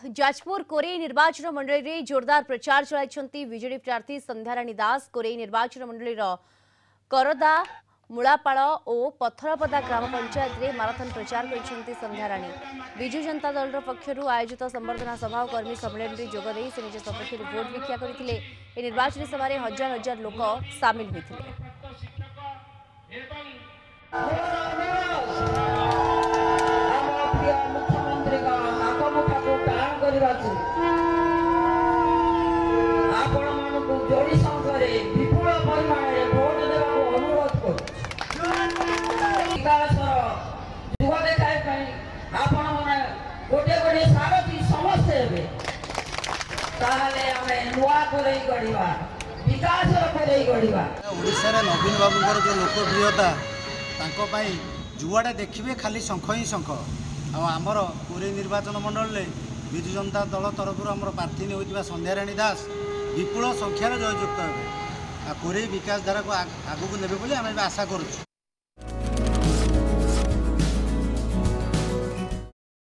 जाजपुर कोरेई निर्वाचन मंडल में जोरदार प्रचार चलाई विजेडी प्रार्थी संध्याराणी दास कोरेई निर्वाचन मंडल करदा मूलापाड़ और पथरपदा ग्राम पंचायत में माराथन प्रचार कर संध्याराणी विजु जनता दल पक्षर आयोजित संबर्धना सभा और कर्मी सम्मेलन में जोगदे से निज सपक्ष भोट भिक्षा करते निर्वाचन सभा हजार हजार लोक सामिल होते। जोड़ी संख्यारे विपुल परिमाण भोट देवाक अनुरोध कर जुग देखा आपण मैंने गोटे गोटे सारथी समस्ते हे नुआ करे गढ़ा विकास करे गढ़ा ओडिशा रे नवीन बाबूर जो लोकप्रियता जुआड़े देखिए खाली शंख ही शंख आमर कोरेई निर्वाचन मंडल में विजु जनता दल तरफ आम प्रार्थी होता संध्याराणी दास विपुल संख्यार जययुक्त हे कोरेई विकास धारा को आगू ने आशा करुँ।